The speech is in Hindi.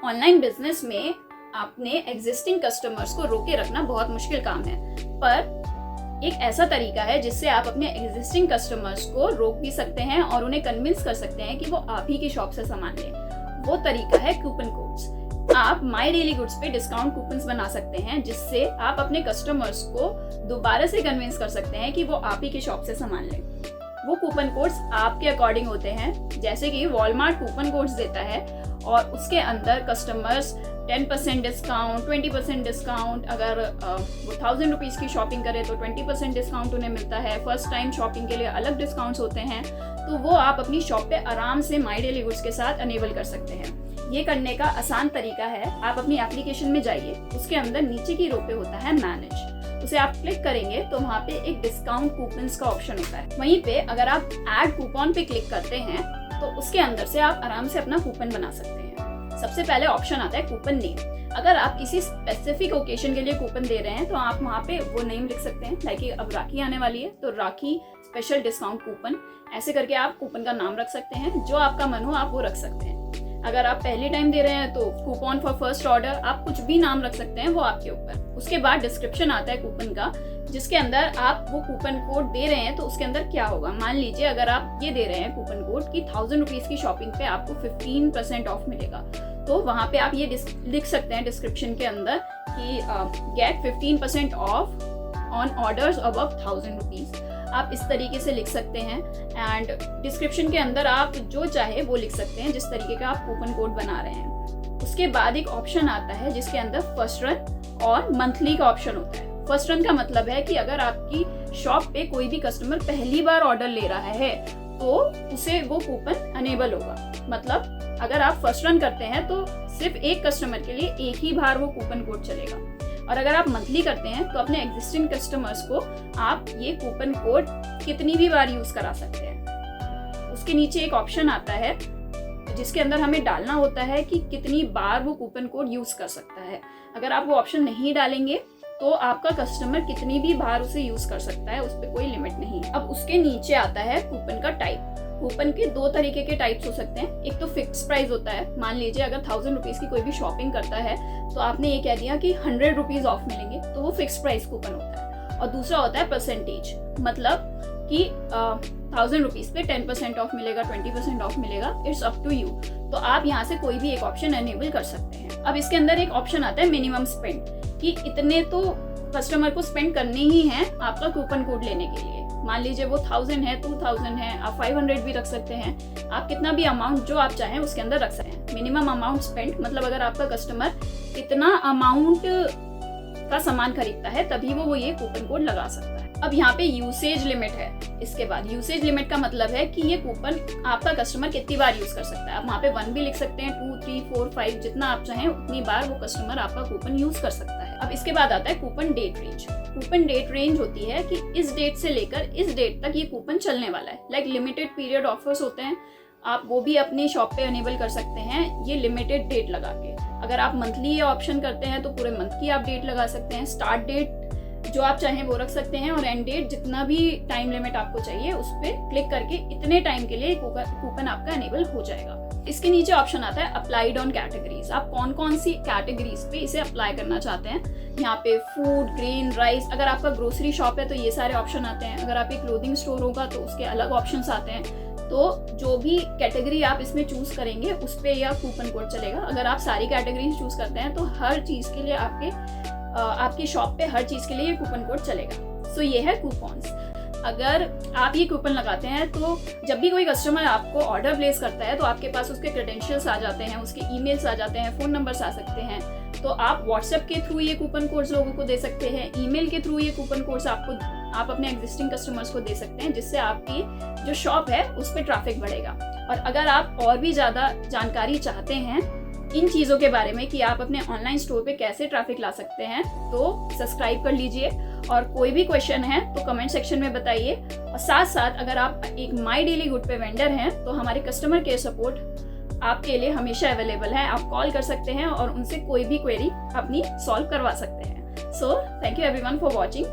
ऑनलाइन बिजनेस में अपने एग्जिस्टिंग कस्टमर्स को रोके रखना बहुत मुश्किल काम है, पर एक ऐसा तरीका है जिससे आप अपने एग्जिस्टिंग कस्टमर्स को रोक भी सकते हैं और उन्हें कन्विंस कर सकते हैं कि वो आप ही की शॉप से सामान लें। वो तरीका है कूपन कोड्स। आप माई डेली गुड्स पे डिस्काउंट कूपन्स बना सकते हैं जिससे आप अपने कस्टमर्स को दोबारा से कन्विंस कर सकते हैं कि वो आप ही की शॉप से सामान लें। वो कूपन कोड्स आपके अकॉर्डिंग होते हैं, जैसे कि वॉलमार्ट कूपन कोड्स देता है और उसके अंदर कस्टमर्स 10% डिस्काउंट, 20% डिस्काउंट, अगर वो 1000 रुपीज़ की शॉपिंग करे तो 20% डिस्काउंट उन्हें मिलता है। फर्स्ट टाइम शॉपिंग के लिए अलग डिस्काउंट्स होते हैं, तो वो आप अपनी शॉप पे आराम से माई डेली गुड्स के साथ अनेबल कर सकते हैं। ये करने का आसान तरीका है, आप अपनी एप्लीकेशन में जाइए, उसके अंदर नीचे की रो पे होता है मैनेज, उसे आप क्लिक करेंगे तो वहाँ पे एक डिस्काउंट कूपन्स का ऑप्शन होता है। वहीं पे अगर आप ऐड कूपन पे क्लिक करते हैं तो उसके अंदर से आप आराम से अपना कूपन बना सकते हैं। सबसे पहले ऑप्शन आता है कूपन नेम। अगर आप किसी स्पेसिफिक ओकेशन के लिए कूपन दे रहे हैं तो आप वहाँ पे वो नेम लिख सकते हैं, लाइक अब राखी आने वाली है तो राखी स्पेशल डिस्काउंट कूपन, ऐसे करके आप कूपन का नाम रख सकते हैं। जो आपका मन हो आप वो रख सकते हैं। अगर आप पहली टाइम दे रहे हैं तो कूपन फॉर फर्स्ट ऑर्डर, आप कुछ भी नाम रख सकते हैं, वो आपके ऊपर। उसके बाद डिस्क्रिप्शन आता है कूपन का, जिसके अंदर आप वो कूपन कोड दे रहे हैं तो उसके अंदर क्या होगा। मान लीजिए अगर आप ये दे रहे हैं कूपन कोड कि 1000 रुपीज़ की शॉपिंग पे आपको 15% ऑफ मिलेगा, तो वहाँ पे आप ये लिख सकते हैं डिस्क्रिप्शन के अंदर कि get 15% off on orders above 1000 rupees. आप इस तरीके से लिख सकते हैं एंड डिस्क्रिप्शन के अंदर आप जो चाहे वो लिख सकते हैं जिस तरीके का आप कूपन कोड बना रहे हैं। उसके बाद एक ऑप्शन आता है जिसके अंदर फर्स्ट रन और मंथली का ऑप्शन होता है। फर्स्ट रन का मतलब है कि अगर आपकी शॉप पे कोई भी कस्टमर पहली बार ऑर्डर ले रहा है तो उसे वो कूपन अनेबल होगा। मतलब अगर आप फर्स्ट रन करते हैं तो सिर्फ एक कस्टमर के लिए एक ही बार वो कूपन कोड चलेगा, और अगर आप मंथली करते हैं तो अपने एग्जिस्टिंग कस्टमर्स को आप ये कूपन कोड कितनी भी बार यूज करा सकते हैं। उसके नीचे एक ऑप्शन आता है जिसके अंदर हमें डालना होता है कि कितनी बार वो कूपन कोड यूज कर सकता है। अगर आप वो ऑप्शन नहीं डालेंगे तो आपका कस्टमर कितनी भी बार उसे यूज कर सकता है, उस पर कोई लिमिट नहीं। अब उसके नीचे आता है कूपन का टाइप। कूपन के दो तरीके के टाइप्स हो सकते हैं। एक तो फिक्स प्राइस होता है, मान लीजिए अगर 1000 रुपीज़ की कोई भी शॉपिंग करता है तो आपने ये कह दिया कि 100 रुपीज़ ऑफ मिलेंगे, तो वो फिक्स प्राइस कूपन होता है। और दूसरा होता है परसेंटेज, मतलब कि 1000 रुपीज़ पे 10% ऑफ मिलेगा, 20% ऑफ मिलेगा, इट्स अप टू यू। तो आप यहाँ से कोई भी एक ऑप्शन एनेबल कर सकते हैं। अब इसके अंदर एक ऑप्शन आता है मिनिमम स्पेंड, कि इतने तो कस्टमर को स्पेंड करने ही हैं आपका कूपन कोड लेने के लिए। मान लीजिए वो 1000 है, 2000 है, आप 500 भी रख सकते हैं। आप कितना भी अमाउंट जो आप चाहें उसके अंदर रख सकते हैं। मिनिमम अमाउंट स्पेंड मतलब अगर आपका कस्टमर इतना अमाउंट का सामान खरीदता है तभी वो ये कूपन कोड लगा सकता है। अब यहाँ पे यूसेज लिमिट है। इसके बाद यूसेज लिमिट का मतलब है कि ये कूपन आपका कस्टमर कितनी बार यूज कर सकता है। आप वहाँ पे 1 भी लिख सकते हैं, 2, 3, 4, 5, जितना आप चाहें उतनी बार वो कस्टमर आपका कूपन यूज कर सकता है। अब इसके बाद आता है coupon date range. Coupon date range होती है कि इस डेट से लेकर इस डेट तक ये कूपन चलने वाला है। लाइक लिमिटेड पीरियड ऑफर्स होते हैं, आप वो भी अपनी शॉप पे अनेबल कर सकते हैं ये लिमिटेड डेट लगा के। अगर आप मंथली ये ऑप्शन करते हैं तो पूरे मंथ की आप डेट लगा सकते हैं। स्टार्ट डेट जो आप चाहें वो रख सकते हैं और एंड डेट जितना भी टाइम लिमिट आपको चाहिए उस पर क्लिक करके इतने टाइम के लिए कूपन आपका अनेबल हो जाएगा। इसके नीचे ऑप्शन आता है अप्लाइड ऑन कैटेगरीज। आप कौन कौन सी कैटेगरीज पे इसे अप्लाई करना चाहते हैं। यहाँ पे फूड, ग्रेन, राइस, अगर आपका ग्रोसरी शॉप है तो ये सारे ऑप्शन आते हैं। अगर आपकी क्लोथिंग स्टोर होगा तो उसके अलग ऑप्शन आते हैं। तो जो भी कैटेगरी आप इसमें चूज करेंगे उस पर यह कूपन कोड चलेगा। अगर आप सारी कैटेगरीज चूज करते हैं तो हर चीज के लिए आपकी शॉप पे हर चीज के लिए कूपन कोड चलेगा। सो ये है कूपन्स। अगर आप ये कूपन लगाते हैं तो जब भी कोई कस्टमर आपको ऑर्डर प्लेस करता है तो आपके पास उसके क्रेडेंशियल्स आ जाते हैं, उसके ईमेल्स आ जाते हैं, फ़ोन नंबर्स आ सकते हैं। तो आप व्हाट्सएप के थ्रू ये कूपन कोड्स लोगों को दे सकते हैं, ईमेल के थ्रू ये कूपन कोड्स आप अपने एग्जिस्टिंग कस्टमर्स को दे सकते हैं, जिससे आपकी जो शॉप है उस पर ट्रैफिक बढ़ेगा। और अगर आप और भी ज़्यादा जानकारी चाहते हैं इन चीज़ों के बारे में कि आप अपने ऑनलाइन स्टोर पे कैसे ट्रैफिक ला सकते हैं तो सब्सक्राइब कर लीजिए। और कोई भी क्वेश्चन है तो कमेंट सेक्शन में बताइए। और साथ साथ अगर आप एक माई डेली गुड पे वेंडर हैं तो हमारे कस्टमर केयर सपोर्ट आपके लिए हमेशा अवेलेबल है। आप कॉल कर सकते हैं और उनसे कोई भी क्वेरी अपनी सॉल्व करवा सकते हैं। So thank you everyone for watching.